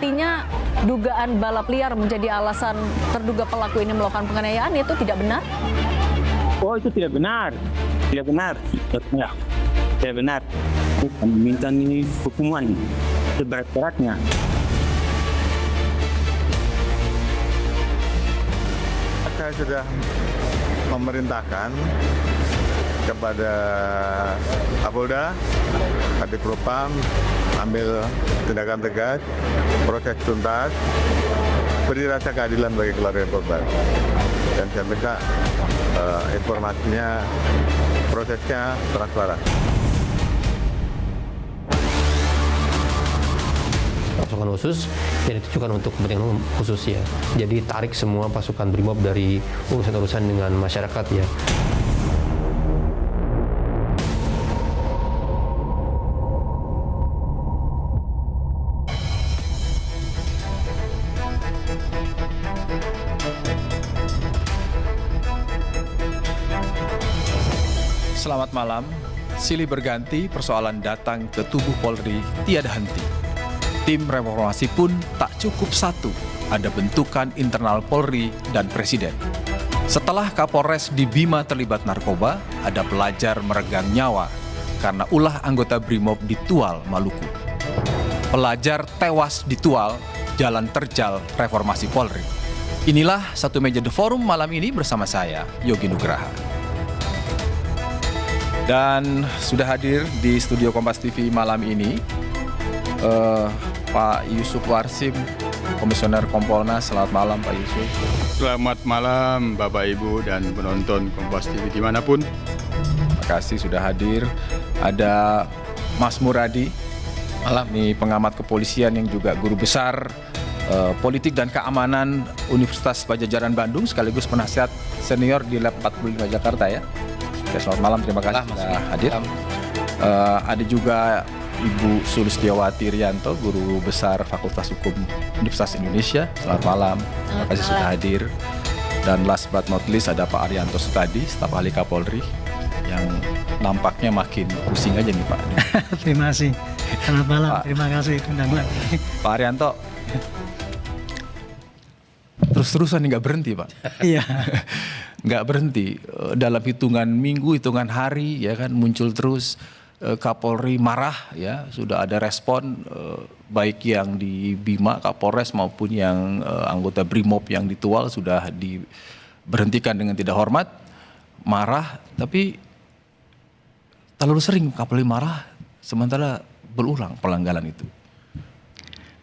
artinya dugaan balap liar menjadi alasan terduga pelaku ini melakukan penganiayaan itu tidak benar? Oh, itu tidak benar. Tidak benar. Ya, tidak benar. Kami minta ini hukuman seberat-beratnya. Saya sudah memerintahkan kepada Kapolda, Kadipropam ambil tindakan tegas, proses tuntas, beri rasa keadilan bagi keluarga korban. Dan saya minta informasinya, prosesnya transparan. Pasukan khusus yang ditujukan untuk kepentingan khusus ya. Jadi tarik semua pasukan BRIMOB dari urusan-urusan dengan masyarakat ya. Selamat malam, silih berganti persoalan datang ke tubuh Polri tiada henti. Tim reformasi pun tak cukup satu, ada bentukan internal Polri dan Presiden. Setelah Kapolres di Bima terlibat narkoba, ada pelajar meregang nyawa karena ulah anggota BRIMOB di Tual, Maluku. Pelajar tewas di Tual, jalan terjal reformasi Polri. Inilah Satu Meja The Forum malam ini bersama saya, Yogi Nugraha. Dan sudah hadir di studio Kompas TV malam ini Pak Yusuf Warsim, Komisioner Kompolnas. Selamat malam Pak Yusuf. Selamat malam Bapak Ibu dan penonton Kompas TV dimanapun. Terima kasih sudah hadir. Ada Mas Muradi, malam nih pengamat kepolisian yang juga guru besar politik dan keamanan Universitas Padjadjaran Bandung sekaligus penasihat senior di Lab 45 Jakarta ya. Oke, selamat malam, terima kasih sudah hadir. Ada juga Ibu Sulistiawati Rianto, Guru Besar Fakultas Hukum Universitas Indonesia. Selamat malam, terima kasih sudah hadir. Dan last but not least ada Pak Arianto Sutadi, staf ahli Kapolri, yang nampaknya makin pusing aja nih Pak. Terima kasih. Selamat malam, Pak. Terima kasih undangan. Pak Arianto, terus-terusan nggak berhenti Pak. Iya. Nggak berhenti, dalam hitungan minggu, hitungan hari ya kan muncul terus. Kapolri marah ya, sudah ada respon baik yang di Bima Kapolres maupun yang anggota BRIMOB yang di Tual sudah diberhentikan dengan tidak hormat, marah, tapi terlalu sering Kapolri marah sementara berulang pelanggaran itu.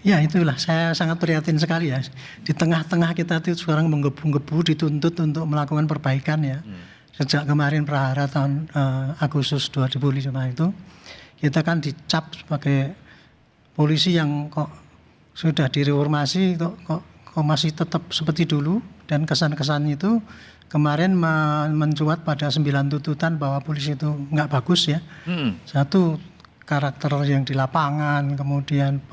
Ya itulah, saya sangat prihatin sekali ya. Di tengah-tengah kita itu sekarang menggebu-gebu dituntut untuk melakukan perbaikan ya. Sejak kemarin prahara tahun Agustus 2005 itu, kita kan dicap sebagai polisi yang kok sudah direformasi, kok masih tetap seperti dulu. Dan kesan-kesan itu kemarin mencuat pada 9 tuntutan bahwa polisi itu nggak bagus ya. Satu, karakter yang di lapangan, kemudian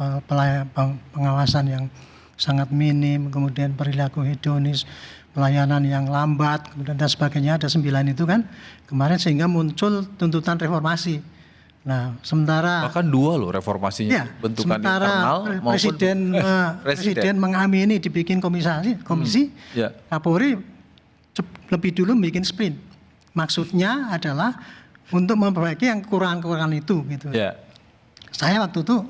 pengawasan yang sangat minim, kemudian perilaku hedonis, pelayanan yang lambat, kemudian dan sebagainya, ada 9 itu kan kemarin sehingga muncul tuntutan reformasi. Nah, sementara bahkan 2 loh reformasinya, ya, bentukan sementara internal maupun presiden mengamini dibikin komisi ya. Kapolri lebih dulu bikin sprint. Maksudnya adalah untuk memperbaiki yang kekurangan-kekurangan itu gitu. Ya. Saya waktu itu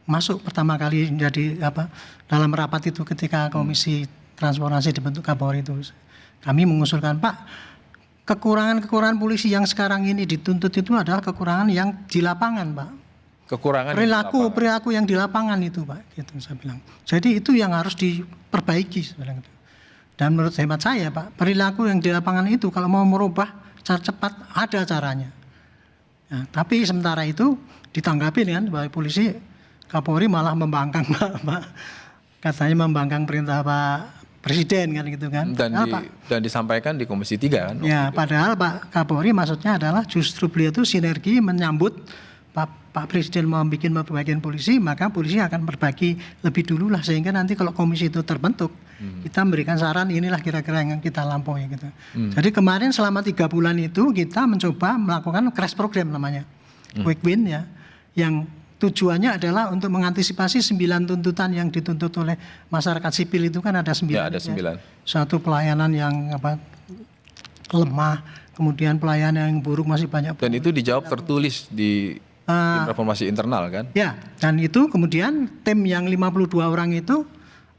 masuk pertama kali jadi dalam rapat itu ketika komisi transformasi dibentuk Kapolri itu, kami mengusulkan, Pak, kekurangan-kekurangan polisi yang sekarang ini dituntut itu adalah kekurangan yang di lapangan, Pak. Kekurangan perilaku yang di lapangan itu, Pak, gitu saya bilang. Jadi itu yang harus diperbaiki sebenarnya. Dan menurut hemat saya, Pak, perilaku yang di lapangan itu kalau mau merubah secara cepat ada caranya. Nah, tapi sementara itu ditanggapi kan bahwa polisi Kapolri malah membangkang Pak. Katanya membangkang perintah Pak Presiden kan gitu kan. Dan disampaikan di Komisi 3 kan. Ya, padahal Pak Kapolri maksudnya adalah justru beliau itu sinergi menyambut Pak Presiden mau bikin perbaikan polisi, maka polisi akan berbagi lebih dulu lah sehingga nanti kalau komisi itu terbentuk, kita memberikan saran inilah kira-kira yang kita lampaui gitu. Jadi kemarin selama 3 bulan itu kita mencoba melakukan crash program namanya, quick win ya, yang tujuannya adalah untuk mengantisipasi 9 tuntutan yang dituntut oleh masyarakat sipil itu kan ada 9. Ya, ada 9. Satu pelayanan yang lemah, kemudian pelayanan yang buruk masih banyak. Dan itu dijawab tertulis di tim reformasi internal kan? Ya, dan itu kemudian tim yang 52 orang itu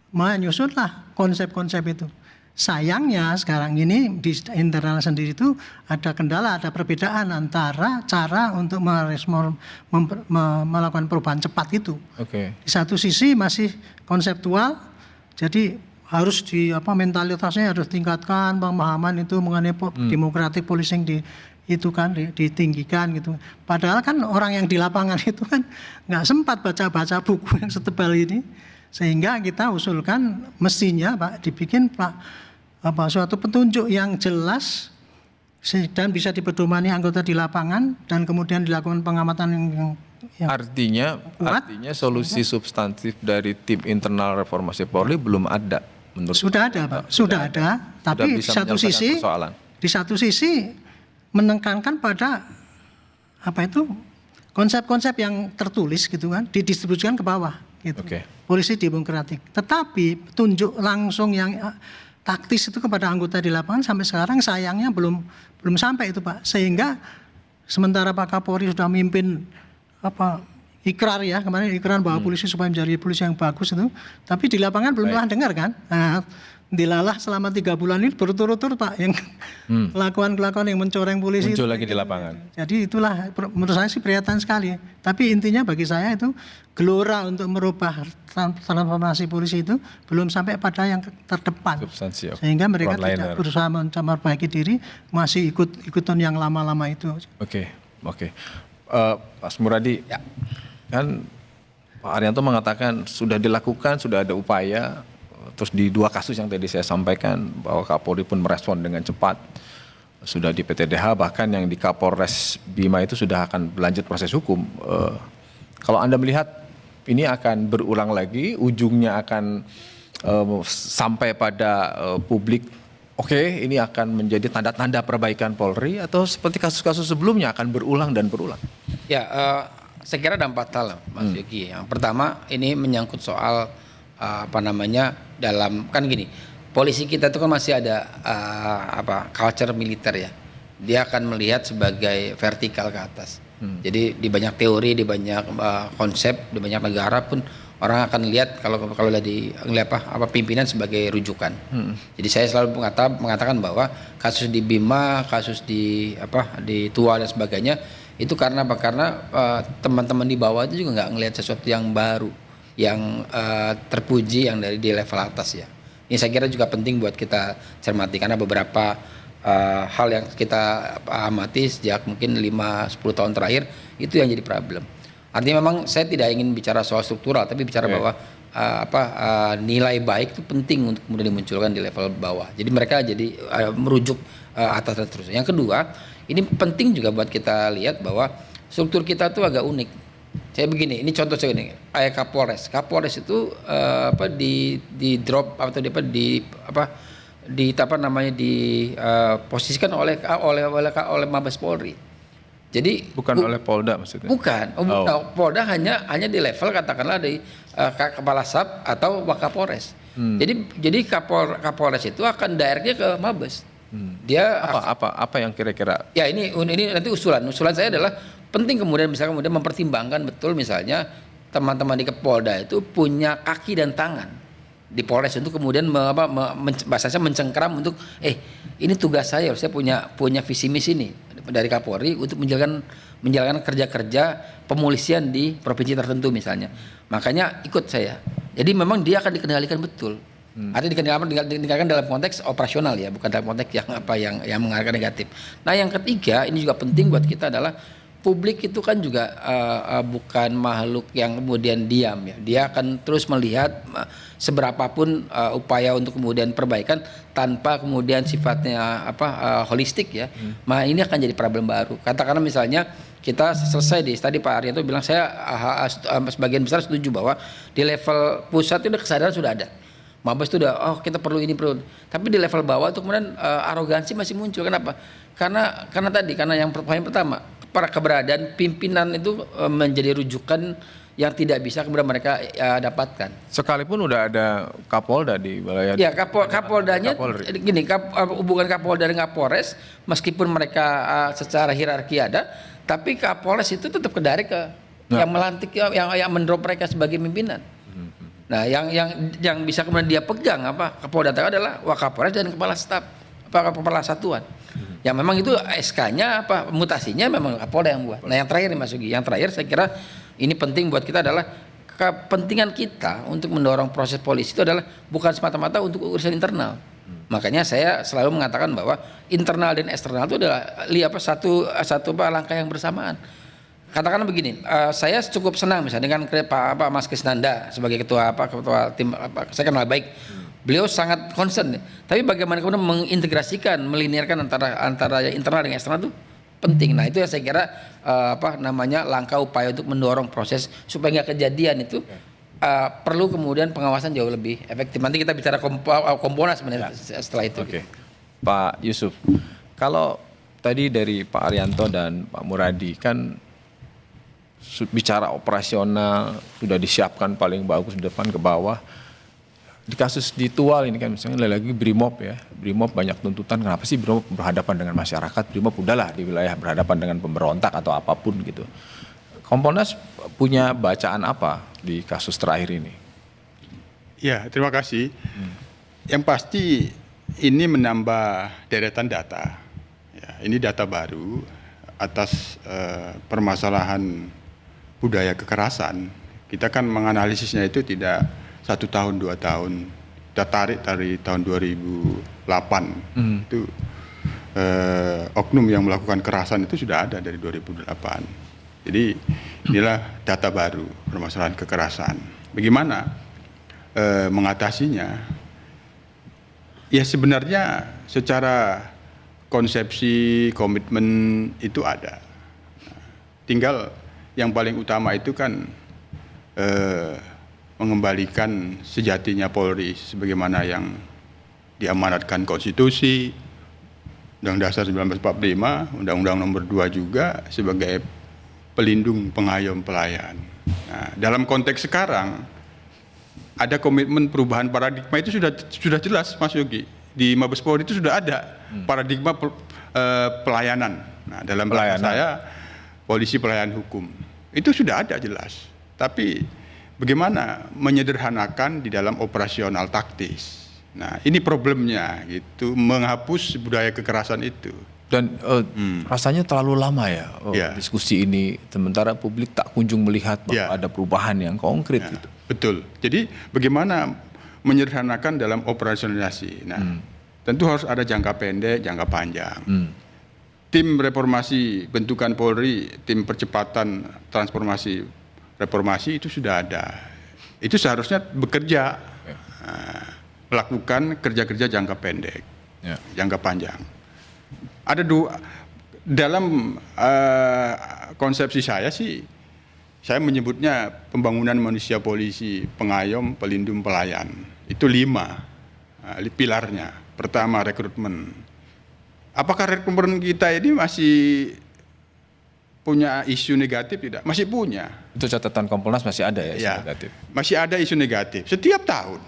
menyusunlah konsep-konsep itu. Sayangnya sekarang ini di internal sendiri itu ada kendala, ada perbedaan antara cara untuk melakukan perubahan cepat itu. Oke. Di satu sisi masih konseptual, jadi harus mentalitasnya harus tingkatkan, pemahaman itu mengenai democratic policing ditinggikan gitu. Padahal kan orang yang di lapangan itu kan nggak sempat baca-baca buku yang setebal ini, sehingga kita usulkan mestinya Pak dibikin suatu petunjuk yang jelas dan bisa dipedomani anggota di lapangan dan kemudian dilakukan pengamatan yang Artinya solusi substantif dari tim internal reformasi Polri belum ada menurut sudah ada Pak, sudah ada, tapi bisa di satu sisi menekankan pada konsep-konsep yang tertulis gitu kan, didistribusikan ke bawah gitu. Oke. Polisi demokratik. Tetapi tunjuk langsung yang taktis itu kepada anggota di lapangan sampai sekarang sayangnya belum sampai itu Pak. Sehingga sementara Pak Kapolri sudah mimpin ikrar ya, kemarin ikrar bahwa polisi supaya menjadi polisi yang bagus itu, tapi di lapangan belum pernah dengar kan. Nah, dilalah selama 3 bulan ini berturut-turut Pak yang kelakuan-kelakuan yang mencoreng polisi muncul itu, lagi di lapangan. Jadi itulah menurut saya sih prihatin sekali. Tapi intinya bagi saya itu gelora untuk merubah transformasi polisi itu belum sampai pada yang terdepan. Substansi, Sehingga mereka frontliner. tidak berusaha memperbaiki diri, masih ikutan yang lama-lama itu. Oke. Pak Muradi, kan Pak Arianto mengatakan sudah dilakukan, sudah ada upaya. Terus di 2 kasus yang tadi saya sampaikan bahwa Kapolri pun merespon dengan cepat, sudah di PTDH, bahkan yang di Kapolres Bima itu sudah akan berlanjut proses hukum. Kalau Anda melihat ini akan berulang lagi, ujungnya akan sampai pada publik, oke, ini akan menjadi tanda-tanda perbaikan Polri, atau seperti kasus-kasus sebelumnya akan berulang dan berulang? Ya, saya kira ada 4 hal Mas Yogi. Yang pertama ini menyangkut soal dalam kan gini, polisi kita itu kan masih ada culture militer ya. Dia akan melihat sebagai vertikal ke atas. Jadi di banyak teori, di banyak konsep, di banyak negara pun orang akan lihat kalau ngelihat pimpinan sebagai rujukan. Jadi saya selalu mengatakan bahwa kasus di Bima, kasus di Tua dan sebagainya itu karena teman-teman di bawah itu juga nggak ngelihat sesuatu yang baru, yang terpuji, yang di level atas ya. Ini saya kira juga penting buat kita cermati karena beberapa hal yang kita amati sejak mungkin 5-10 tahun terakhir itu yang jadi problem. Artinya memang saya tidak ingin bicara soal struktural, tapi bicara bahwa nilai baik itu penting untuk kemudian dimunculkan di level bawah. Jadi mereka jadi merujuk atas dan terus. Yang kedua, ini penting juga buat kita lihat bahwa struktur kita tuh agak unik. Saya begini, ini contoh saya ini, kayak Kapolres. Kapolres itu di drop atau posisikan oleh Mabes Polri. Jadi bukan oleh Polda maksudnya. Bukan. Polda hanya di level katakanlah di Kepala Sab atau Wakapolres. Jadi Kapolres itu akan directnya ke Mabes. Dia apa yang kira-kira? Ya ini nanti usulan saya adalah penting kemudian mempertimbangkan betul misalnya teman-teman di Polda itu punya kaki dan tangan di Polres untuk kemudian bahasanya mencengkram untuk ini tugas saya punya visi misi nih dari Kapolri untuk menjalankan kerja-kerja pemolisian di provinsi tertentu misalnya. Makanya ikut saya. Jadi memang dia akan dikendalikan betul. Artinya dikendalikan dalam konteks operasional ya, bukan dalam konteks yang mengarahkan negatif. Nah, yang ketiga ini juga penting buat kita adalah publik itu kan juga bukan makhluk yang kemudian diam ya. Dia akan terus melihat seberapapun upaya untuk kemudian perbaikan tanpa kemudian sifatnya holistik ya. Nah, ini akan jadi problem baru. Katakanlah misalnya kita selesai tadi Pak Arianto bilang saya sebagian besar setuju bahwa di level pusat itu kesadaran sudah ada. Mabes itu udah kita perlu ini perlu. Tapi di level bawah itu kemudian arogansi masih muncul. Kenapa? Karena yang pertama para keberadaan pimpinan itu menjadi rujukan yang tidak bisa kemudian mereka dapatkan. Sekalipun udah ada Kapolda di wilayah. Ya, Kapoldanya gini, hubungan Kapolda dengan Kapolres meskipun mereka secara hierarki ada, tapi Kapolres itu tetap ke yang melantik, yang mendrop mereka sebagai pimpinan. Nah, yang bisa kemudian dia pegang Kapolda adalah Wakapolres dan kepala staf, kepala satuan. Ya memang itu SK-nya mutasinya memang Kapolda yang buat. Nah, yang terakhir nih Mas Yogi, yang terakhir saya kira ini penting buat kita adalah kepentingan kita untuk mendorong proses polisi itu adalah bukan semata-mata untuk urusan internal. Makanya saya selalu mengatakan bahwa internal dan eksternal itu adalah satu langkah yang bersamaan. Katakanlah begini, saya cukup senang misalnya dengan Pak Mas Krisnanda sebagai ketua tim, saya kenal baik. Beliau sangat concern. Tapi bagaimana kemudian mengintegrasikan, melinearkan antara internal dan eksternal itu penting. Nah, itu yang saya kira langkah upaya untuk mendorong proses supaya nggak kejadian itu. Perlu kemudian pengawasan jauh lebih efektif. Nanti kita bicara Kompolnas sebenarnya setelah itu. Oke. Pak Yusuf, kalau tadi dari Pak Arianto dan Pak Muradi kan bicara operasional sudah disiapkan paling bagus di depan ke bawah. Di kasus di Tual ini kan misalnya lagi Brimob ya. Brimob banyak tuntutan, kenapa sih Brimob berhadapan dengan masyarakat? Brimob udahlah di wilayah berhadapan dengan pemberontak atau apapun gitu. Kompolnas punya bacaan apa di kasus terakhir ini? Ya, terima kasih. Yang pasti ini menambah deretan data. Ya, ini data baru atas permasalahan budaya kekerasan. Kita kan menganalisisnya itu tidak 1 tahun 2 tahun. Kita tarik dari tahun 2008 itu oknum yang melakukan kekerasan itu sudah ada dari 2008. Jadi inilah data baru permasalahan kekerasan. Bagaimana mengatasinya? Ya sebenarnya secara konsepsi komitmen itu ada. Tinggal yang paling utama itu kan mengembalikan sejatinya Polri sebagaimana yang diamanatkan konstitusi, Undang-Undang Dasar 1945, Undang-Undang Nomor 2 juga sebagai pelindung pengayom pelayan. Nah, dalam konteks sekarang ada komitmen perubahan paradigma itu sudah jelas Mas Yogi. Di Mabes Polri itu sudah ada paradigma pelayanan. Nah, dalam bahasa saya polisi pelayanan hukum. Itu sudah ada jelas. Tapi bagaimana menyederhanakan di dalam operasional taktis. Nah, ini problemnya gitu, menghapus budaya kekerasan itu. Dan rasanya terlalu lama ya diskusi ini, sementara publik tak kunjung melihat bahwa ada perubahan yang konkret gitu. Betul. Jadi bagaimana menyederhanakan dalam operasionalisasi. Nah, tentu harus ada jangka pendek, jangka panjang. Tim reformasi bentukan Polri, tim percepatan transformasi reformasi itu sudah ada. Itu seharusnya bekerja, melakukan kerja-kerja jangka pendek, jangka panjang. Ada dua dalam konsepsi saya sih, saya menyebutnya pembangunan manusia polisi, pengayom, pelindung, pelayan. Itu 5 pilarnya. Pertama rekrutmen. Apakah rekrutmen kita ini masih punya isu negatif tidak? Masih punya. Itu catatan Kompolnas masih ada ya isu negatif? Masih ada isu negatif setiap tahun.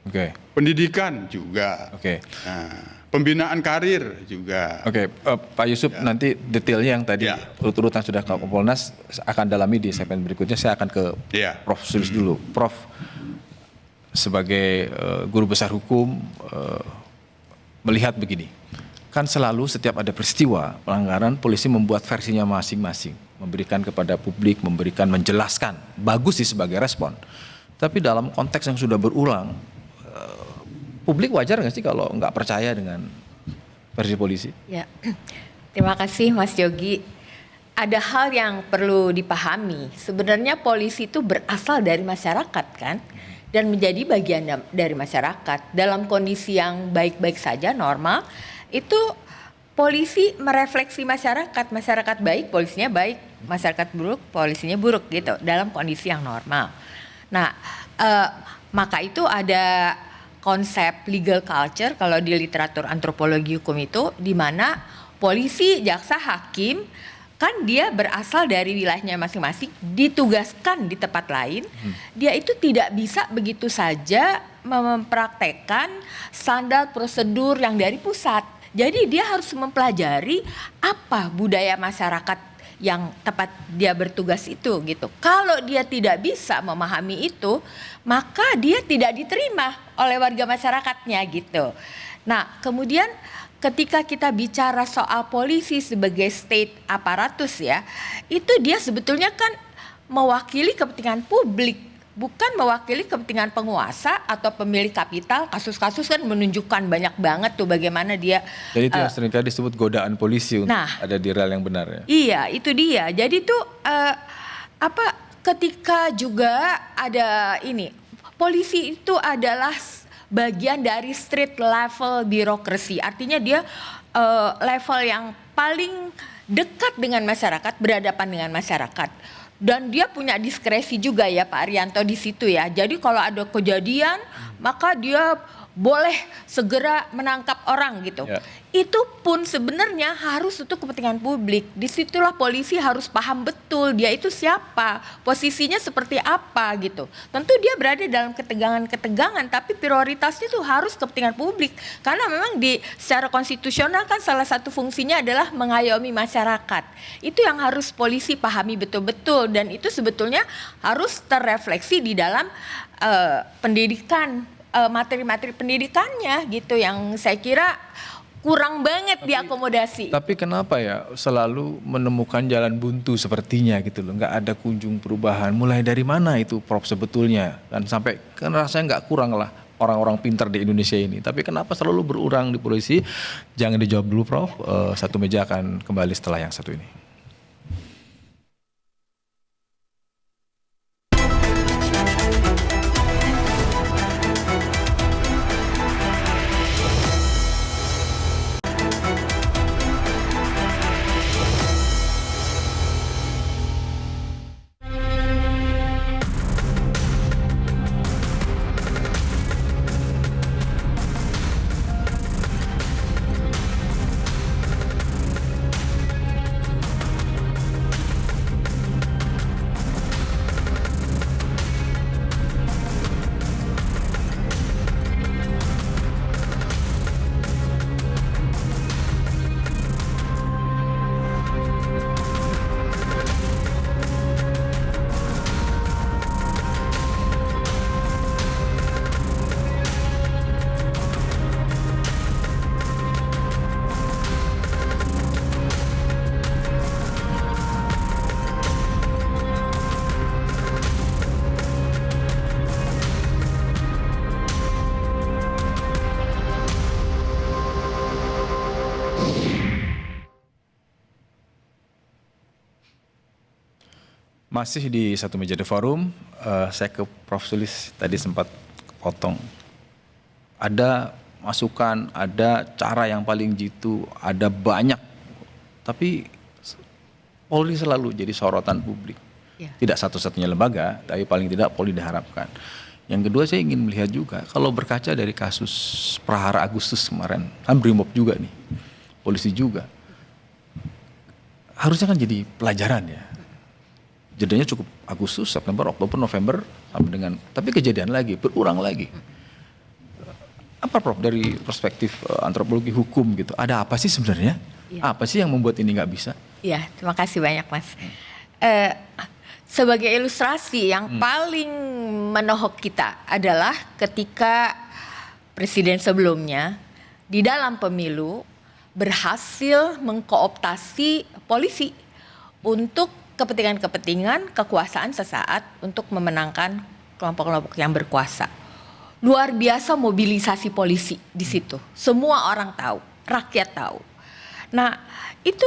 Oke. Pendidikan juga. Oke. Nah, pembinaan karir juga. Oke, Pak Yusuf nanti detailnya yang tadi urut-urutan sudah ke Kompolnas akan dalami di segmen berikutnya. Saya akan ke Prof. Sulis dulu. Prof, sebagai guru besar hukum melihat begini. Kan selalu setiap ada peristiwa pelanggaran, polisi membuat versinya masing-masing, memberikan kepada publik, menjelaskan, bagus sih sebagai respon. Tapi dalam konteks yang sudah berulang, publik wajar nggak sih kalau nggak percaya dengan versi polisi? Ya, terima kasih Mas Yogi. Ada hal yang perlu dipahami. Sebenarnya polisi itu berasal dari masyarakat kan, dan menjadi bagian dari masyarakat. Dalam kondisi yang baik-baik saja, normal, itu polisi merefleksi masyarakat. Masyarakat baik, polisinya baik. Masyarakat buruk, polisinya buruk gitu. Dalam kondisi yang normal. Nah, maka itu ada konsep legal culture kalau di literatur antropologi hukum itu, di mana polisi, jaksa, hakim kan dia berasal dari wilayahnya masing-masing, ditugaskan di tempat lain, dia itu tidak bisa begitu saja mempraktekkan standar prosedur yang dari pusat. Jadi dia harus mempelajari apa budaya masyarakat yang tempat dia bertugas itu gitu. Kalau dia tidak bisa memahami itu, maka dia tidak diterima oleh warga masyarakatnya gitu. Nah, kemudian ketika kita bicara soal polisi sebagai state aparatus ya, itu dia sebetulnya kan mewakili kepentingan publik, bukan mewakili kepentingan penguasa atau pemilik kapital. Kasus-kasus kan menunjukkan banyak banget tuh bagaimana dia. Jadi itu yang seringkali disebut godaan polisi untuk ada di rel yang benar ya. Iya, itu dia. Jadi tuh ketika juga ada ini, polisi itu adalah bagian dari street level birokrasi. Artinya dia level yang paling dekat dengan masyarakat, berhadapan dengan masyarakat. Dan dia punya diskresi juga ya Pak Arianto di situ ya. Jadi kalau ada kejadian, maka dia boleh segera menangkap orang gitu. Ya. Itu pun sebenarnya harus untuk kepentingan publik. Disitulah polisi harus paham betul dia itu siapa, posisinya seperti apa gitu. Tentu dia berada dalam ketegangan-ketegangan, tapi prioritasnya itu harus kepentingan publik. Karena memang secara konstitusional kan salah satu fungsinya adalah mengayomi masyarakat. Itu yang harus polisi pahami betul-betul, dan itu sebetulnya harus terrefleksi di dalam pendidikan, materi-materi pendidikannya gitu, yang saya kira kurang banget diakomodasi. Tapi kenapa ya selalu menemukan jalan buntu sepertinya gitu loh, nggak ada kunjung perubahan. Mulai dari mana itu Prof sebetulnya? Dan sampai kan rasanya nggak kurang lah orang-orang pintar di Indonesia ini. Tapi kenapa selalu berurang di polisi? Jangan dijawab dulu Prof, Satu Meja akan kembali setelah yang satu ini. Masih di Satu Meja The Forum, saya ke Prof Sulis tadi sempat potong. Ada masukan, ada cara yang paling jitu, ada banyak. Tapi Polri selalu jadi sorotan publik. Ya. Tidak satu-satunya lembaga, tapi paling tidak Polri diharapkan. Yang kedua saya ingin melihat juga, kalau berkaca dari kasus Prahara Agustus kemarin, kan Brimob juga nih, polisi juga. Harusnya kan jadi pelajaran ya. Jedanya cukup Agustus, September, Oktober, November sampai dengan, tapi kejadian lagi, berulang lagi. Apa Prof dari perspektif antropologi hukum gitu? Ada apa sih sebenarnya? Ya. Apa sih yang membuat ini nggak bisa? Ya, terima kasih banyak Mas. Sebagai ilustrasi yang paling menohok kita adalah ketika presiden sebelumnya di dalam pemilu berhasil mengkooptasi polisi untuk kepentingan-kepentingan kekuasaan sesaat untuk memenangkan kelompok-kelompok yang berkuasa. Luar biasa mobilisasi polisi di situ. Semua orang tahu, rakyat tahu. Nah, itu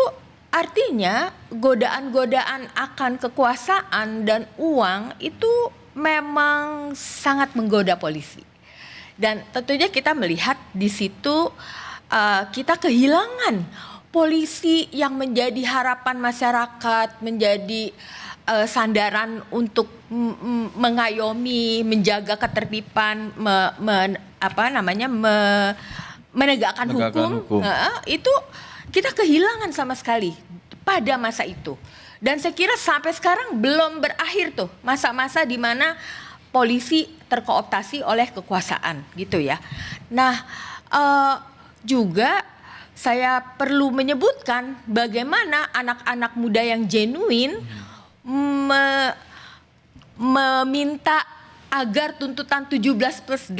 artinya godaan-godaan akan kekuasaan dan uang itu memang sangat menggoda polisi. Dan tentunya kita melihat di situ kita kehilangan polisi yang menjadi harapan masyarakat, menjadi sandaran untuk mengayomi, menjaga ketertiban, menegakkan hukum. Itu kita kehilangan sama sekali pada masa itu. Dan saya kira sampai sekarang belum berakhir tuh masa-masa di mana polisi terkooptasi oleh kekuasaan gitu ya. Nah, juga saya perlu menyebutkan bagaimana anak-anak muda yang genuine meminta agar tuntutan 17+8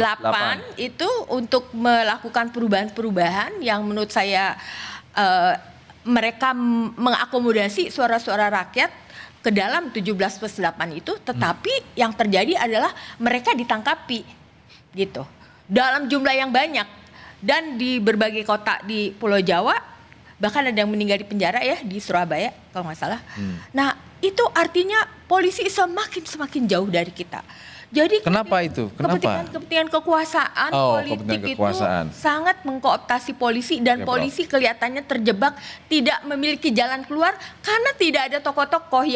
itu untuk melakukan perubahan-perubahan yang menurut saya mereka mengakomodasi suara-suara rakyat ke dalam 17+8 itu, tetapi yang terjadi adalah mereka ditangkapi gitu dalam jumlah yang banyak dan di berbagai kota di Pulau Jawa, bahkan ada yang meninggal di penjara ya di Surabaya kalau nggak salah. Nah itu artinya polisi semakin jauh dari kita. Jadi Kenapa itu? Kenapa? kepentingan kekuasaan politik kepentingan kekuasaan. itu sangat mengkooptasi polisi dan Ya, Prof. polisi kelihatannya terjebak tidak memiliki jalan keluar karena tidak ada tokoh-tokoh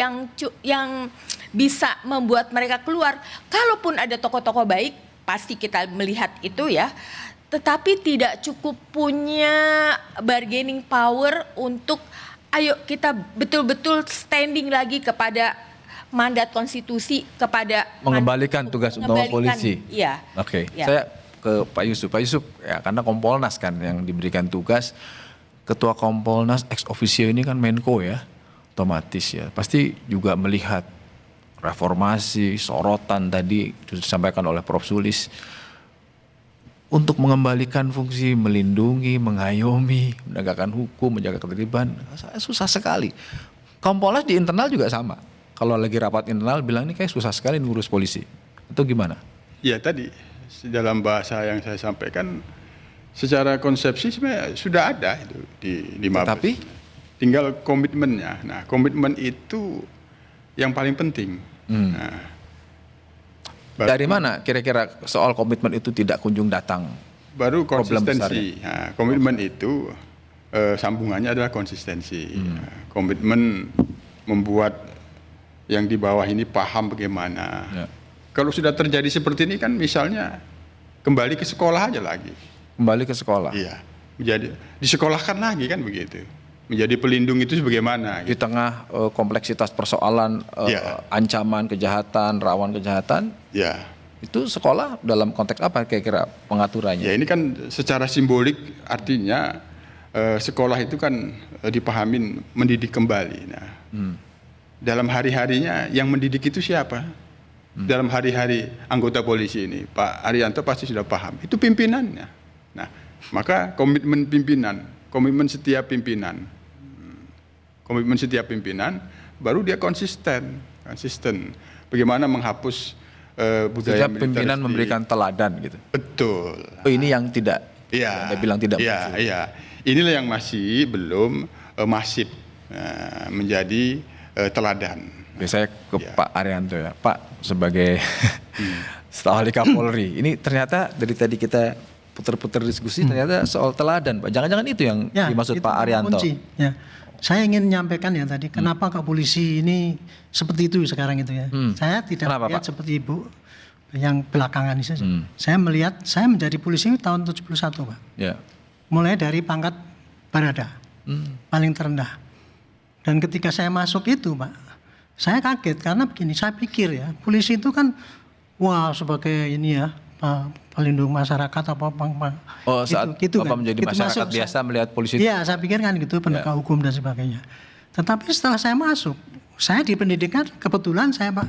yang bisa membuat mereka keluar. Kalaupun ada tokoh-tokoh baik, pasti kita melihat itu ya. Tetapi tidak cukup punya bargaining power untuk ayo kita betul-betul standing lagi kepada mandat konstitusi, kepada Mengembalikan tugas utama polisi. Iya. Oke, Ya. saya ke Pak Yusuf. Pak Yusuf, ya karena Kompolnas kan yang diberikan tugas, Ketua Kompolnas ex officio ini kan Menko ya, otomatis ya. Pasti juga melihat reformasi, sorotan tadi disampaikan oleh Prof. Sulis. Untuk mengembalikan fungsi melindungi, mengayomi, menegakkan hukum, menjaga ketertiban, susah sekali. Kompolnas di internal juga sama. Kalau lagi rapat internal bilang ini kayak susah sekali ngurus polisi. Itu gimana? Ya tadi dalam bahasa yang saya sampaikan secara konsepsi sebenarnya sudah ada itu di Mabes. Tapi tinggal komitmennya. Nah, komitmen itu yang paling penting. Nah, dari mana kira-kira soal komitmen itu tidak kunjung datang? baru Problem konsistensi. Nah, komitmen itu sambungannya adalah konsistensi. Nah, komitmen membuat yang di bawah ini paham bagaimana. Ya. Kalau sudah terjadi seperti ini kan misalnya kembali ke sekolah aja lagi. Kembali ke sekolah. Iya, menjadi disekolahkan lagi kan begitu. Menjadi pelindung itu sebagaimana. Di tengah kompleksitas persoalan Ya. ancaman kejahatan, rawan kejahatan, Ya, itu sekolah dalam konteks apa kira-kira pengaturannya? ya ini kan secara simbolik artinya sekolah itu kan dipahamin mendidik kembali. Nah, dalam hari-harinya yang mendidik itu siapa? Dalam hari-hari anggota polisi ini, Pak Arianto pasti sudah paham. Itu pimpinannya. Nah, maka komitmen pimpinan, komitmen setiap pimpinan, baru dia konsisten. Bagaimana menghapus budaya Setiap militer pimpinan di- memberikan teladan gitu. Betul. Oh, ini yang tidak. Iya. Anda bilang tidak. Iya, muncul. iya. Inilah yang masih belum masif menjadi teladan. Oke, saya ke Ya. Pak Arianto ya. Pak sebagai staf ahli Kapolri, ini ternyata dari tadi kita putar-putar diskusi ternyata soal teladan, Pak. Jangan-jangan itu yang dimaksud itu Pak Arianto. kunci. Ya. Saya ingin menyampaikan ya tadi, kenapa kok polisi ini seperti itu sekarang itu ya. Saya tidak Kenapa, melihat Pak? seperti Ibu yang belakangan ini saja. Saya melihat, saya menjadi polisi tahun 71 Pak. Ya. Mulai dari pangkat barada, paling terendah. Dan ketika saya masuk itu Pak, saya kaget karena begini, saya pikir ya, polisi itu kan, wah sebagai ini ya, pelindung masyarakat apa. Oh, saat gitu Bapak kan. menjadi Gitu masyarakat masuk. biasa melihat polisi. Iya, saya pikir kan gitu, penegak hukum dan sebagainya. Tetapi setelah saya masuk, saya di pendidikan, kebetulan saya Pak,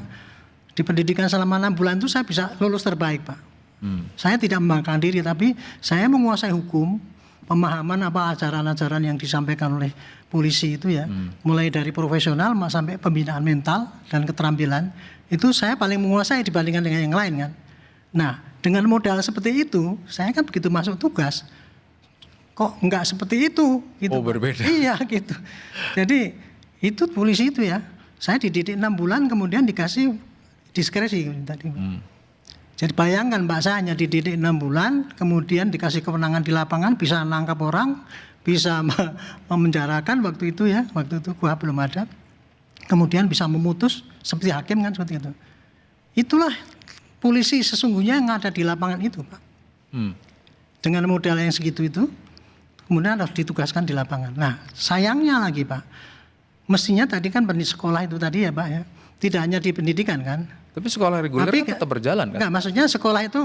di pendidikan selama 6 bulan itu saya bisa lulus terbaik Pak. Saya tidak membanggakan diri, tapi saya menguasai hukum, pemahaman apa ajaran-ajaran yang disampaikan oleh polisi itu ya, mulai dari profesional sampai pembinaan mental dan keterampilan, itu saya paling menguasai dibandingkan dengan yang lain kan. Nah, dengan modal seperti itu, saya kan begitu masuk tugas, kok enggak seperti itu gitu. Oh, berbeda. Iya gitu. Jadi itu polisi itu ya, saya dididik 6 bulan kemudian dikasih diskresi tadi. Jadi bayangkan Mbak, saya hanya dididik 6 bulan, kemudian dikasih kewenangan di lapangan, bisa nangkap orang, bisa memenjarakan waktu itu ya, waktu itu KUHP belum ada. Kemudian bisa memutus seperti hakim kan seperti itu. Itulah polisi sesungguhnya yang ada di lapangan itu Pak. Dengan modal yang segitu itu, kemudian harus ditugaskan di lapangan. Nah sayangnya lagi Pak, mestinya tadi kan sekolah itu tadi ya Pak ya, tidak hanya di pendidikan kan. Tapi sekolah reguler Tapi kan tetap berjalan kan? Enggak, maksudnya sekolah itu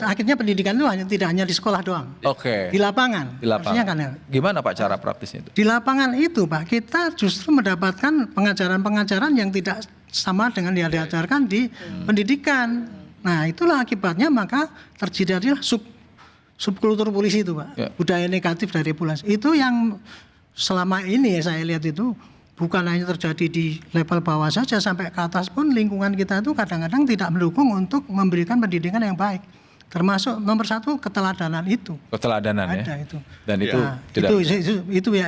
akhirnya pendidikan itu tidak hanya di sekolah doang. Oke. Di lapangan. Di lapangan. Maksudnya kan ya. Gimana Pak cara praktisnya itu? Di lapangan itu Pak, kita justru mendapatkan pengajaran-pengajaran yang tidak sama dengan yang diajarkan di pendidikan. Nah, itulah akibatnya maka terjadi subkultur polisi itu Pak. Ya. Budaya negatif dari polisi. Itu yang selama ini saya lihat itu bukan hanya terjadi di level bawah saja, sampai ke atas pun lingkungan kita itu kadang-kadang tidak mendukung untuk memberikan pendidikan yang baik. Termasuk nomor satu keteladanan itu. Keteladanan ya. Ada itu. Dan itu Nah, tidak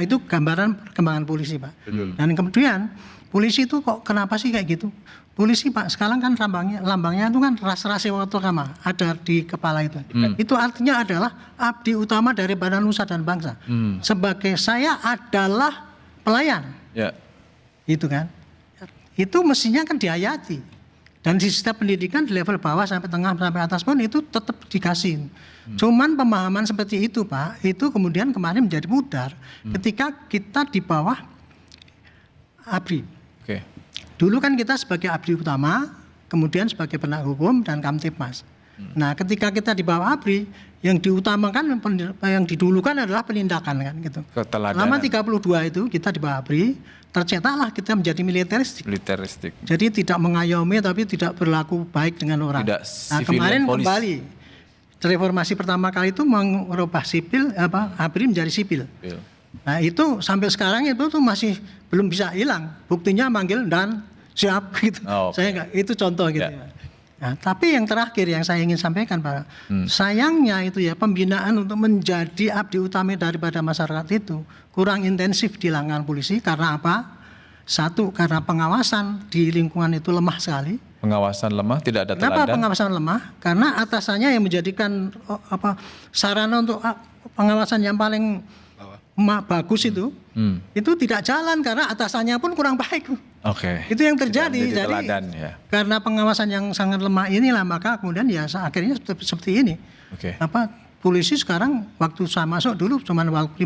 itu gambaran perkembangan polisi Pak. Dan kemudian polisi itu kok kenapa sih kayak gitu? Polisi Pak sekarang kan lambangnya itu kan ras-ras Watokama ada di kepala itu. Itu artinya adalah abdi utama dari Badan Nusa dan Bangsa. Sebagai saya adalah pelayan. Ya. Itu kan. Itu mestinya kan dihayati. Dan di setiap pendidikan di level bawah sampai tengah sampai atas pun itu tetap dikasih. Cuman pemahaman seperti itu Pak, itu kemudian kemarin menjadi pudar ketika kita di bawah ABRI. Oke. Dulu kan kita sebagai abdi utama, kemudian sebagai penegak hukum dan Kamtipmas. Nah, ketika kita di bawah ABRI, yang diutamakan, yang didulukan adalah penindakan kan gitu. Keteladanan. Selama 32 itu kita di bawah ABRI, tercetaklah kita menjadi militeristik. Militeristik. Jadi tidak mengayomi tapi tidak berlaku baik dengan orang. Tidak Nah, civilian kemarin police. kembali reformasi pertama kali itu mengubah ABRI menjadi sipil. Nah, itu sampai sekarang itu tuh masih belum bisa hilang. Buktinya manggil dan siap gitu. Saya enggak, itu contoh gitu ya. Nah, tapi yang terakhir yang saya ingin sampaikan Pak, sayangnya itu ya pembinaan untuk menjadi abdi utama daripada masyarakat itu kurang intensif di langkah polisi. Karena apa? Satu, karena pengawasan di lingkungan itu lemah sekali. Pengawasan lemah, tidak ada Kenapa teladan. pengawasan lemah? Karena atasannya yang menjadikan sarana untuk pengawasan yang paling bagus itu tidak jalan karena atasannya pun kurang baik. Oke. Itu yang terjadi. Jadi Jadi teladan, ya. karena pengawasan yang sangat lemah inilah maka kemudian ya akhirnya seperti ini. Oke. Polisi sekarang waktu saya masuk dulu cuma 50.000,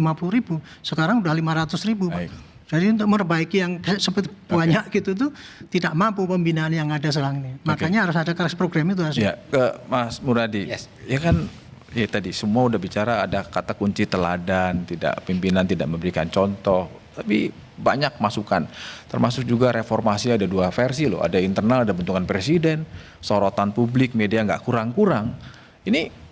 sekarang udah 500.000. Baik. Jadi untuk memperbaiki yang seperti banyak gitu tuh tidak mampu pembinaan yang ada sekarang ini. Makanya harus ada kelas program itu harus. Ya, ke Mas Muradi. Yes. Ya kan ya tadi semua udah bicara ada kata kunci teladan, pimpinan tidak memberikan contoh. Tapi banyak masukan. Termasuk juga reformasi ada dua versi loh. Ada internal, ada bentukan presiden, sorotan publik, media nggak kurang-kurang. Ini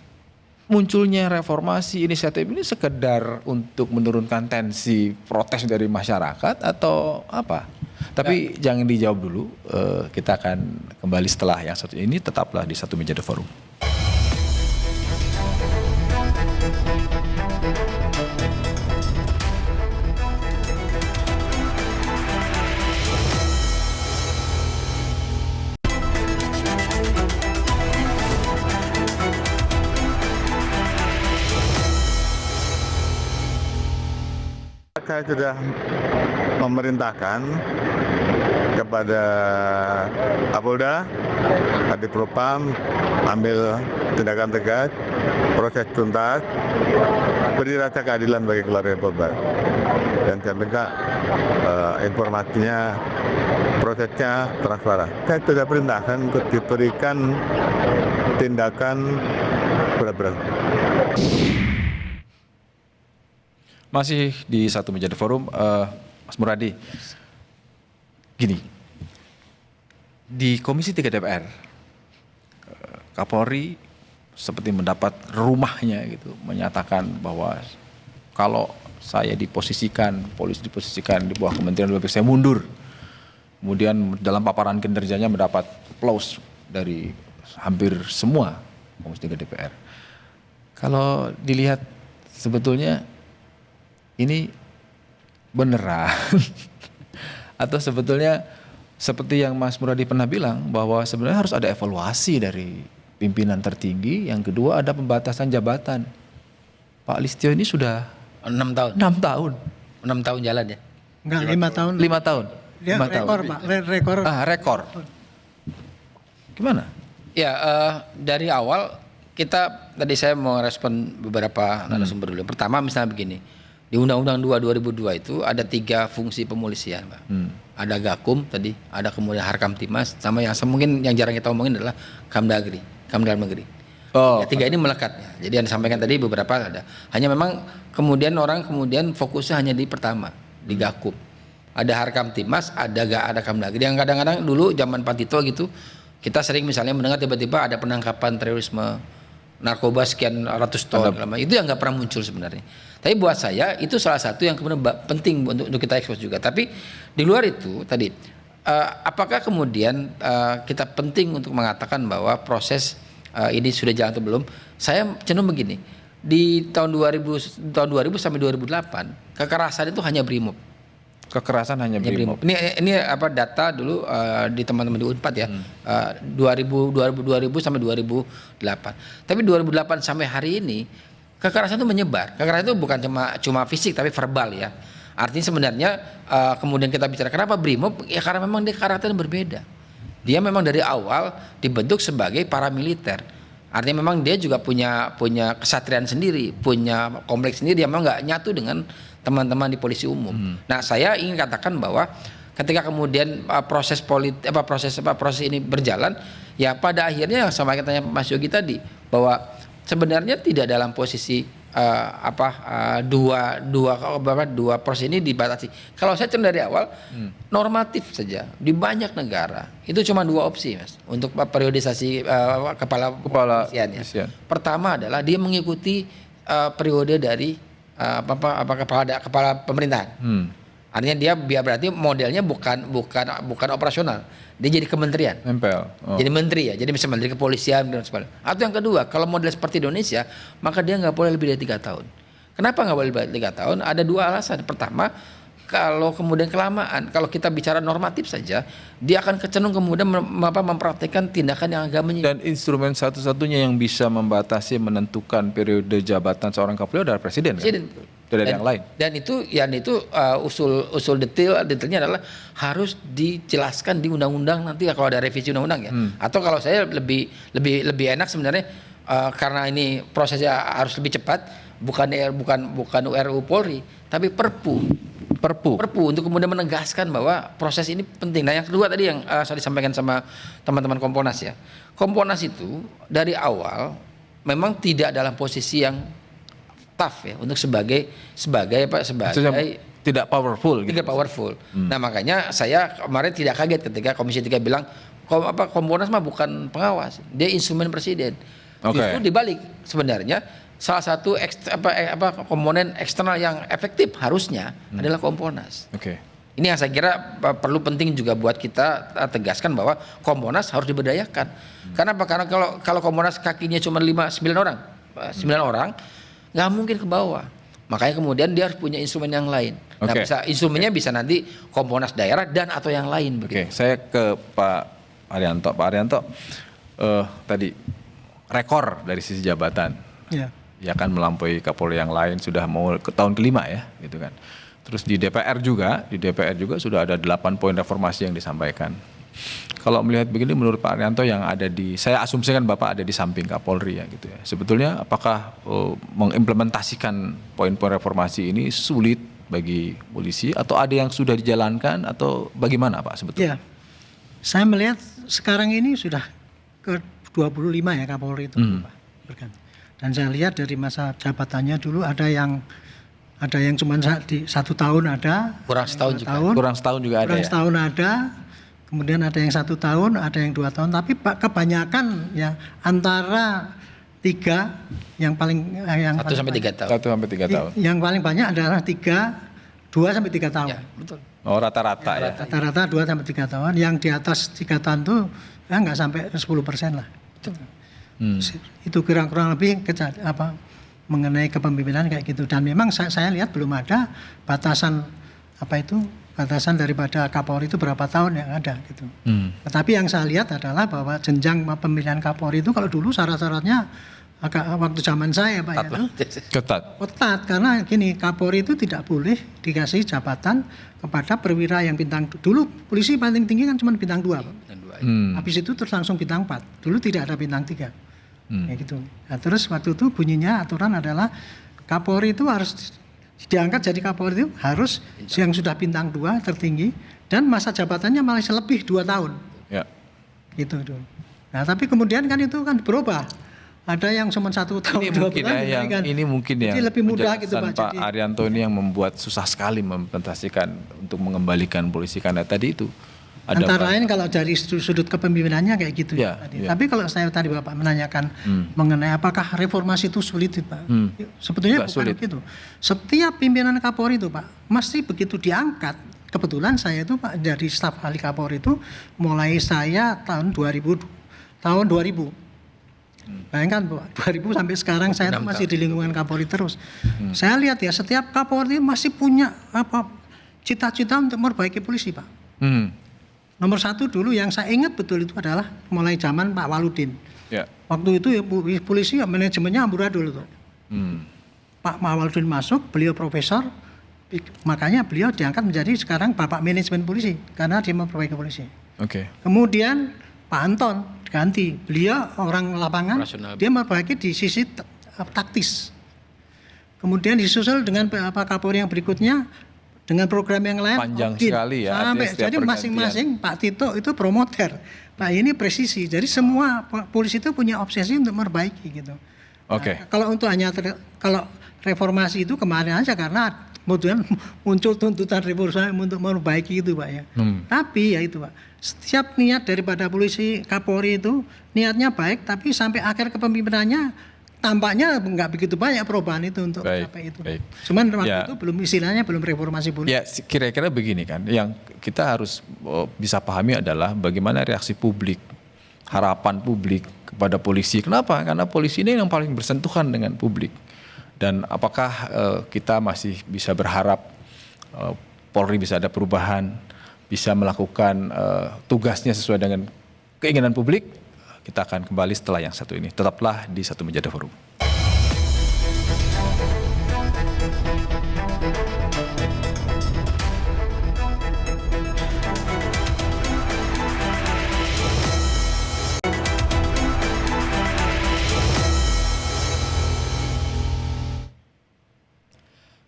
munculnya reformasi inisiatif ini sekedar untuk menurunkan tensi protes dari masyarakat atau apa? Tapi jangan dijawab dulu. Kita akan kembali setelah yang satu ini. Tetaplah di Satu Meja The Forum. Saya sudah memerintahkan kepada Kapolda, Kadipropam, ambil tindakan tegas, proses tuntas, beri rasa keadilan bagi keluarga korban. Dan saya minta informasinya, prosesnya transparan. Saya sudah perintahkan untuk diberikan tindakan berat-berat. Masih di Satu Meja The Forum, Mas Muradi. Gini, di Komisi 3 DPR, Kapolri seperti mendapat rumahnya gitu, menyatakan bahwa kalau saya diposisikan, polisi diposisikan di bawah Kementerian Luar Negeri, saya mundur. Kemudian dalam paparan kinerjanya mendapat aplaus dari hampir semua Komisi 3 DPR. Kalau dilihat sebetulnya ini beneran atau sebetulnya seperti yang Mas Muradi pernah bilang bahwa sebenarnya harus ada evaluasi dari pimpinan tertinggi. Yang kedua ada pembatasan jabatan. Pak Listio ini sudah 6 tahun. 6 tahun. 6 tahun jalan ya. Enggak 5 tahun. 5 tahun. Ya, 5 tahun. rekor Pak, rekor. Rekor. Gimana? Ya, dari awal kita tadi saya mau respon beberapa narasumber dulu. Pertama misalnya begini, Di Undang-Undang 2 2002 itu ada 3 fungsi pemolisian, Pak. Ada Gakum tadi, ada kemudian Harkamtimas, sama yang mungkin yang jarang kita omongin adalah Kamdagri, Dalam Negeri. Tiga ini melekatnya. Jadi yang disampaikan tadi beberapa ada. Hanya memang kemudian orang fokusnya hanya di pertama, di Gakum. Ada Harkamtimas, ada Kamdagri. Yang kadang-kadang dulu zaman Pak Tito gitu, kita sering misalnya mendengar tiba-tiba ada penangkapan terorisme narkoba sekian ratus ton, itu yang nggak pernah muncul sebenarnya. Tapi buat saya itu salah satu yang kemudian penting untuk kita ekspos juga. Tapi di luar itu tadi, apakah kemudian kita penting untuk mengatakan bahwa proses ini sudah jalan atau belum? Saya cenderung begini, di tahun 2000 sampai 2008 kekerasan itu hanya Brimob. Kekerasan hanya Brimob. Ini apa data dulu di teman-teman di Unpad ya, 2000 sampai 2008. Tapi 2008 sampai hari ini kekerasan itu menyebar. Kekerasan itu bukan cuma fisik tapi verbal ya. Artinya sebenarnya kemudian kita bicara kenapa Brimob? Ya karena memang dia karakternya berbeda. Dia memang dari awal dibentuk sebagai paramiliter. Artinya memang dia juga punya kesatriaan sendiri, punya kompleks sendiri. Dia memang nggak nyatu dengan teman-teman di polisi umum. Nah, saya ingin katakan bahwa ketika kemudian proses ini berjalan, ya pada akhirnya sama katanya Mas Yogi tadi bahwa sebenarnya tidak dalam posisi dua proses ini dibatasi. Kalau saya cenderung dari awal normatif saja di banyak negara itu cuma 2 opsi, Mas, untuk periodisasi kepala kepolisian. Pertama adalah dia mengikuti periode dari kepala pemerintahan. Artinya dia berarti modelnya bukan operasional. Dia jadi kementerian. Nempel. Jadi menteri ya. Jadi bisa menteri kepolisian dan sebagainya. Atau yang kedua, kalau model seperti Indonesia, maka dia nggak boleh lebih dari 3 tahun. Kenapa nggak boleh lebih dari 3 tahun? Ada 2 alasan. Pertama, kalau kemudian kelamaan, kalau kita bicara normatif saja, dia akan kecenderung kemudian mempraktikkan tindakan yang agak Dan instrumen satu-satunya yang bisa membatasi menentukan periode jabatan seorang Kapolri adalah presiden. Kan? Tidak ada yang lain. Dan itu usul detailnya adalah harus dijelaskan di undang-undang nanti ya, kalau ada revisi undang-undang ya. Atau kalau saya lebih enak sebenarnya karena ini prosesnya harus lebih cepat, bukan RUU Polri, tapi Perpu untuk kemudian menegaskan bahwa proses ini penting. Nah, yang kedua tadi yang saya disampaikan sama teman-teman Komponas ya. Komponas itu dari awal memang tidak dalam posisi yang tough ya untuk sebagai tidak powerful gitu. Tidak powerful. Nah, makanya saya kemarin tidak kaget ketika Komisi 3 bilang Komponas mah bukan pengawas, dia instrumen presiden. Justru dibalik sebenarnya salah satu komponen eksternal yang efektif harusnya adalah Komponas. Ini yang saya kira perlu penting juga buat kita tegaskan bahwa Komponas harus diberdayakan. Karena apa? Karena kalau Komponas kakinya cuma 9 orang, nggak mungkin ke bawah. Makanya kemudian dia harus punya instrumen yang lain. Nah, instrumennya bisa nanti Komponas daerah dan atau yang lain. Saya ke Pak Arianto. Pak Arianto, tadi rekor dari sisi jabatan. Ya kan melampaui Kapolri yang lain, sudah mau ke tahun ke-5 ya gitu kan. Terus di DPR juga sudah ada 8 poin reformasi yang disampaikan. Kalau melihat begini menurut Pak Arianto yang ada saya asumsikan Bapak ada di samping Kapolri ya gitu ya. Sebetulnya apakah mengimplementasikan poin-poin reformasi ini sulit bagi polisi atau ada yang sudah dijalankan atau bagaimana Pak sebetulnya? Ya, saya melihat sekarang ini sudah ke 25 ya Kapolri itu Pak. Berganti. Dan saya lihat dari masa jabatannya dulu ada yang cuma di 1 tahun ada, kurang setahun juga ada, kemudian ada yang 1 tahun, ada yang 2 tahun, tapi kebanyakan ya antara 3 yang paling 1 sampai 3 tahun. 1 sampai 3 tahun. Yang paling banyak adalah 2 sampai 3 tahun. Ya, betul. Oh, rata-rata ya. Rata-rata 2 sampai 3 tahun. Yang di atas 3 tahun tuh ya nggak sampai 10% lah. Betul. Itu kurang lebih mengenai kepemimpinan kayak gitu. Dan memang saya lihat belum ada batasan daripada Kapolri itu berapa tahun yang ada gitu. Tetapi yang saya lihat adalah bahwa jenjang pemilihan Kapolri itu kalau dulu syarat-syaratnya waktu zaman saya Pak ya, ketat karena gini, Kapolri itu tidak boleh dikasih jabatan kepada perwira yang bintang, dulu polisi paling tinggi kan cuma bintang 2 Pak. Habis itu terus langsung bintang 4. Dulu tidak ada bintang 3. Ya gitu. Nah, terus waktu itu bunyinya aturan adalah Kapolri itu harus diangkat jadi Kapolri itu harus yang sudah bintang 2 tertinggi dan masa jabatannya malah lebih 2 tahun. Ya. Gitu dulu. Nah, tapi kemudian kan itu kan berubah. Ada yang cuma 1 tahun, Ini 2 mungkin bulan. ya, yang ini mungkin Jadi yang lebih mudah gitu penjelasan Pak. Pak Arianto ini yang membuat susah sekali mengimplementasikan untuk mengembalikan polisi karena tadi itu ada Antara lain kalau dari sudut kepemimpinannya kayak gitu Ya, tadi. ya. Tapi kalau saya tadi Bapak menanyakan mengenai apakah reformasi itu sulit Pak? Sebetulnya Nggak bukan sulit. begitu. Setiap pimpinan Kapolri itu Pak, mesti begitu diangkat. Kebetulan saya itu Pak dari staf ahli Kapolri itu mulai saya tahun 2000. Bayangkan Pak, 2000 sampai sekarang saya itu masih di lingkungan Kapolri terus. Saya lihat ya setiap Kapolri masih punya cita-cita untuk memperbaiki polisi Pak. Nomor 1 dulu yang saya ingat betul itu adalah mulai zaman Pak Waludin. Ya. Waktu itu ya polisi ya, manajemennya amburadul tuh. Pak Waludin masuk, beliau profesor, makanya beliau diangkat menjadi sekarang Bapak Manajemen Polisi karena dia memperbaiki polisi. Oke. Kemudian Pak Anton ganti, beliau orang lapangan, Operasional. dia memperbaiki di sisi taktis. Kemudian disusul dengan Kapolri yang berikutnya dengan program yang lain. Panjang Odin. sekali ya, Sampai, artinya setiap jadi masing-masing Pak Tito itu promoter, Pak ini presisi. Jadi semua polisi itu punya obsesi untuk memperbaiki gitu. Oke. Nah, kalau untuk kalau reformasi itu kemarin aja karena kemudian muncul tuntutan reformasi untuk memperbaiki itu Pak ya. Tapi ya itu Pak, setiap niat daripada polisi Kapolri itu niatnya baik, tapi sampai akhir kepemimpinannya tampaknya nggak begitu banyak perubahan itu untuk mencapai itu. Baik. Cuman waktu Ya. itu belum reformasi polisi. Ya, kira-kira begini kan, yang kita harus bisa pahami adalah bagaimana reaksi publik, harapan publik kepada polisi. Kenapa? Karena polisi ini yang paling bersentuhan dengan publik. Dan apakah kita masih bisa berharap Polri bisa ada perubahan, bisa melakukan tugasnya sesuai dengan keinginan publik? Kita akan kembali setelah yang satu ini. Tetaplah di Satu Meja Forum.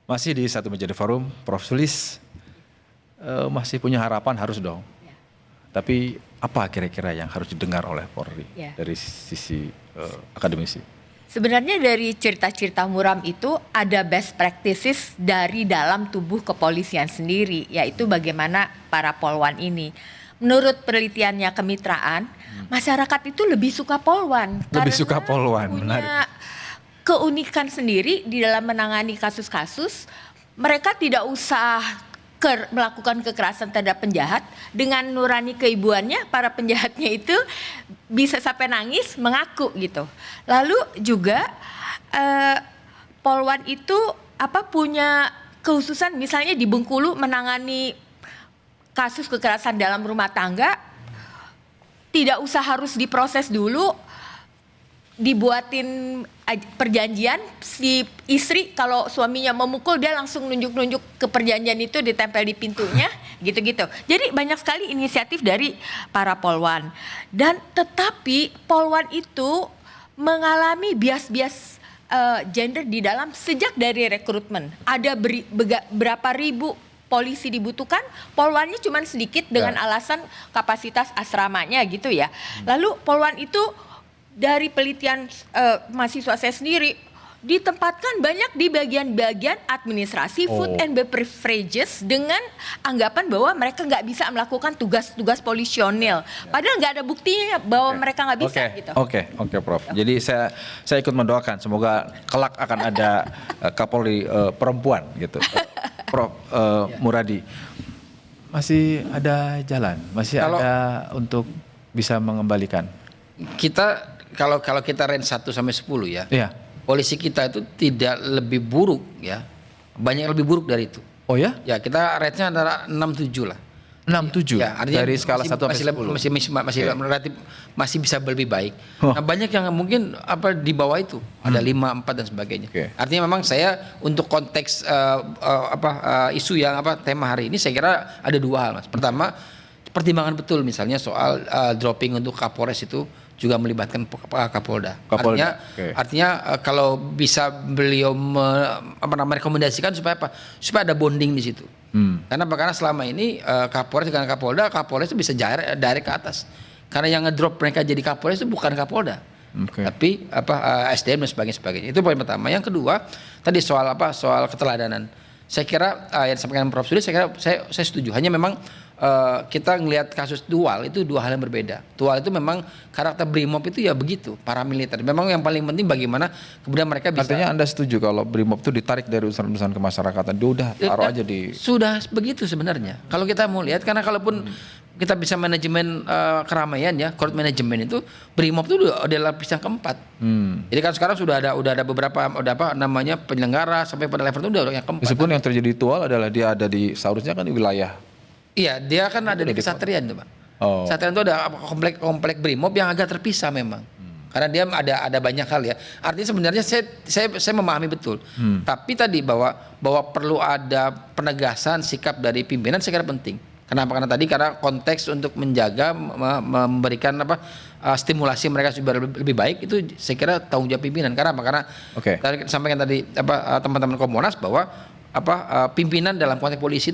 Masih di Satu Meja Forum, Prof. Sulis masih punya harapan harus dong. Tapi apa kira-kira yang harus didengar oleh Polri dari sisi akademisi? Sebenarnya dari cerita-cerita muram itu ada best practices dari dalam tubuh kepolisian sendiri, yaitu bagaimana para polwan ini. Menurut penelitiannya kemitraan, masyarakat itu lebih suka polwan. Lebih suka polwan, punya menarik. Keunikan sendiri di dalam menangani kasus-kasus. Mereka tidak usah melakukan kekerasan terhadap penjahat. Dengan nurani keibuannya, para penjahatnya itu bisa sampai nangis, mengaku gitu. Lalu juga polwan itu punya kekhususan, misalnya di Bengkulu menangani kasus kekerasan dalam rumah tangga, tidak usah harus diproses dulu, dibuatin perjanjian, si istri kalau suaminya memukul dia langsung nunjuk-nunjuk ke perjanjian itu ditempel di pintunya, gitu-gitu. Jadi banyak sekali inisiatif dari para polwan. Dan tetapi polwan itu mengalami bias-bias gender di dalam sejak dari rekrutmen. Ada berapa ribu polisi dibutuhkan, polwannya cuma sedikit dengan alasan kapasitas asramanya gitu ya. Lalu polwan itu dari penelitian mahasiswa saya sendiri ditempatkan banyak di bagian-bagian administrasi, food and beverages dengan anggapan bahwa mereka nggak bisa melakukan tugas-tugas polisionil. Padahal nggak ada buktinya bahwa mereka nggak bisa gitu. Oke, Prof. Jadi saya ikut mendoakan semoga kelak akan ada Kapolri perempuan gitu. Prof. Muradi, masih ada jalan, masih ada untuk bisa mengembalikan. Kita kalau kita range 1 sampai 10 ya. Iya. Polisi kita itu tidak lebih buruk ya. Banyak yang lebih buruk dari itu. Oh ya? Ya, kita rate-nya adalah 6-7 lah. 6-7 Ya, artinya dari skala 1 sampai 10. Relatif masih bisa lebih baik. Nah, banyak yang mungkin di bawah itu, ada 5, 4 dan sebagainya. Artinya memang saya untuk konteks isu yang tema hari ini saya kira ada 2 hal, Mas. Pertama, pertimbangan betul misalnya soal dropping untuk Kapolres itu juga melibatkan Kapolda. Kapolda, Artinya kalau bisa beliau merekomendasikan supaya apa? Supaya ada bonding di situ. Karena selama ini Kapolres dengan Kapolda itu bisa direct ke atas. Karena yang ngedrop mereka jadi Kapolres itu bukan Kapolda. Tapi SDM dan sebagainya. Itu poin pertama. Yang kedua, tadi soal keteladanan. Saya kira yang disampaikan Prof. Sudi, saya setuju. Hanya memang kita ngelihat kasus Tual itu dua hal yang berbeda. Tual itu memang karakter Brimob itu ya begitu, paramiliter. Memang yang paling penting bagaimana kemudian mereka bisa. Artinya Anda setuju kalau Brimob itu ditarik dari urusan-urusan kemasyarakatan, dia udah taruh aja di. Sudah begitu sebenarnya. Kalau kita mau lihat, karena kalaupun kita bisa manajemen keramaian ya, crowd management itu, Brimob itu adalah lapis yang keempat. Jadi kan sekarang sudah ada beberapa penyelenggara sampai pada level itu udah yang keempat. Meskipun yang terjadi di Tual adalah dia ada di seharusnya kan di wilayah. Iya, dia kan ada di Kesatrian tuh, Pak. Kesatrian itu ada komplek Brimob yang agak terpisah memang. Karena dia ada banyak hal ya. Artinya sebenarnya saya memahami betul. Tapi tadi bahwa perlu ada penegasan sikap dari pimpinan saya kira penting. Kenapa? Karena konteks untuk menjaga, memberikan stimulasi mereka supaya lebih baik itu saya kira tanggung jawab pimpinan. Karena tadi sampaikan tadi teman-teman Komponas bahwa pimpinan dalam konteks polisi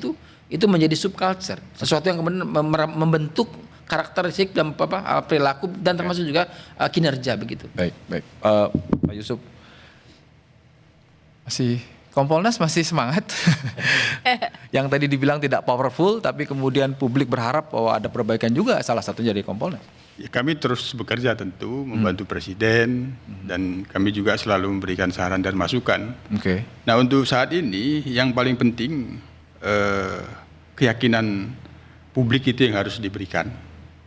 itu menjadi subculture, sesuatu yang kemudian membentuk karakteristik dan perilaku dan termasuk juga kinerja begitu. Baik. Pak Yusuf, Kompolnas masih semangat. Yang tadi dibilang tidak powerful, tapi kemudian publik berharap bahwa ada perbaikan juga, salah satunya dari Kompolnas. Ya, kami terus bekerja tentu membantu Presiden dan kami juga selalu memberikan saran dan masukan. Nah, untuk saat ini yang paling penting keyakinan publik itu yang harus diberikan.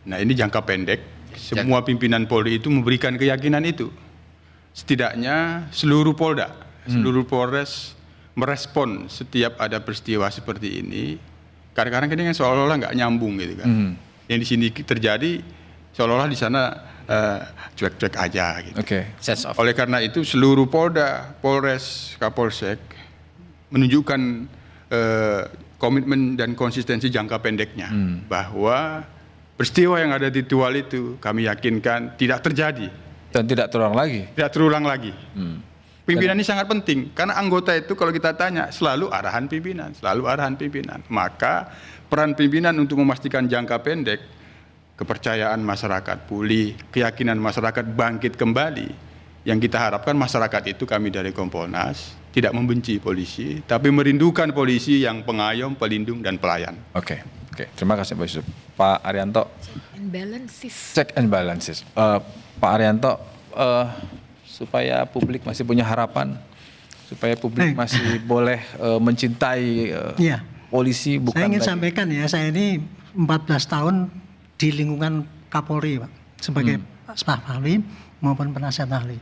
Nah, ini jangka pendek. Semua pimpinan Polri itu memberikan keyakinan itu. Setidaknya seluruh Polda, seluruh Polres merespon setiap ada peristiwa seperti ini. Kadang-kadang kan seolah-olah nggak nyambung gitu kan. Yang di sini terjadi seolah-olah di sana cuek-cuek aja gitu. Oleh karena itu seluruh Polda, Polres, Kapolsek menunjukkan komitmen dan konsistensi jangka pendeknya bahwa peristiwa yang ada di Tual itu kami yakinkan tidak terjadi dan tidak terulang lagi. Pimpinan ini sangat penting karena anggota itu kalau kita tanya selalu arahan pimpinan. Maka peran pimpinan untuk memastikan jangka pendek kepercayaan masyarakat pulih, keyakinan masyarakat bangkit kembali. Yang kita harapkan masyarakat itu, kami dari Kompolnas tidak membenci polisi, tapi merindukan polisi yang pengayom, pelindung, dan pelayan. Oke. Terima kasih Pak Yusuf. Pak Arianto. Check and balances. Pak Arianto, supaya publik masih punya harapan, supaya publik masih boleh mencintai polisi. Bukan saya ingin sampaikan ya, saya ini 14 tahun di lingkungan Kapolri, Pak, sebagai staf ahli maupun penasihat ahli.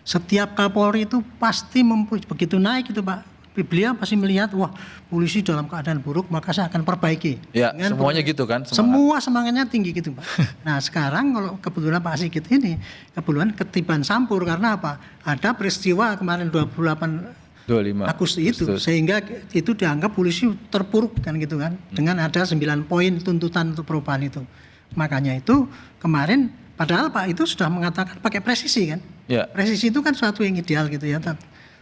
Setiap Kapolri itu pasti begitu naik itu, Pak, beliau pasti melihat, wah polisi dalam keadaan buruk, maka saya akan perbaiki. Ya, semuanya gitu kan? Semua semangatnya tinggi gitu, Pak. Nah sekarang kalau kebetulan Pak Sigit ini, kebetulan ketiban sampur karena apa? Ada peristiwa kemarin 25 Agustus itu, sehingga itu dianggap polisi terpuruk kan gitu kan, dengan ada 9 poin tuntutan untuk perubahan itu. Makanya itu kemarin, padahal Pak itu sudah mengatakan pakai presisi kan, presisi itu kan suatu yang ideal gitu ya.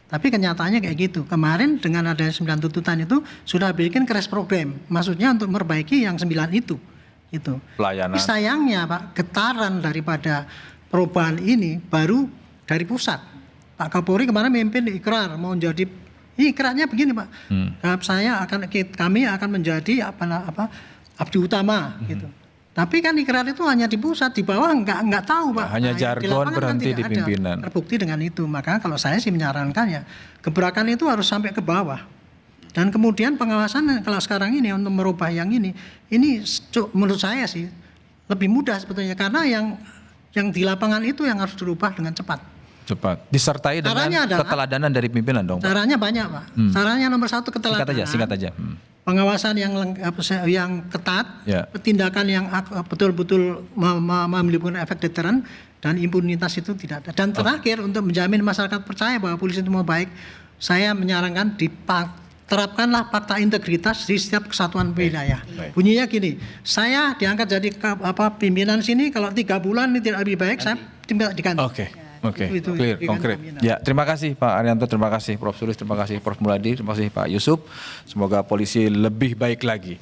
Tapi kenyataannya kayak gitu. Kemarin dengan ada 9 tuntutan itu sudah bikin crash program, maksudnya untuk memperbaiki yang 9 itu. Itu. Pelayanan. Tapi sayangnya Pak, getaran daripada perubahan ini baru dari pusat. Pak Kapolri kemarin memimpin ikrar mau jadi, ikrarnya begini Pak. Kami akan menjadi abdi utama gitu. Tapi kan ikrar itu hanya di pusat, di bawah nggak tahu Pak. Hanya jargon berhenti di pimpinan. Terbukti dengan itu. Maka kalau saya sih menyarankan ya, gebrakan itu harus sampai ke bawah. Dan kemudian pengawasan kalau sekarang ini untuk merubah yang ini menurut saya sih lebih mudah sebetulnya, karena yang di lapangan itu yang harus dirubah dengan cepat. Disertai dengan keteladanan dari pimpinan dong, Pak. Caranya banyak, Pak. Caranya nomor 1 keteladanan. Singkat aja. Pengawasan yang ketat, tindakan yang betul-betul menimbulkan efek deteran, dan impunitas itu tidak ada. Dan terakhir untuk menjamin masyarakat percaya bahwa polisi itu mau baik, saya menyarankan terapkanlah fakta integritas di setiap kesatuan wilayah. Bunyinya gini, saya diangkat jadi pimpinan sini, kalau 3 bulan ini tidak lebih baik, saya diganti. Oke, Itu clear, berikan konkret. jaminan. Ya, terima kasih Pak Arianto, terima kasih Prof. Sulis, terima kasih Prof. Muladi, terima kasih Pak Yusuf. Semoga polisi lebih baik lagi.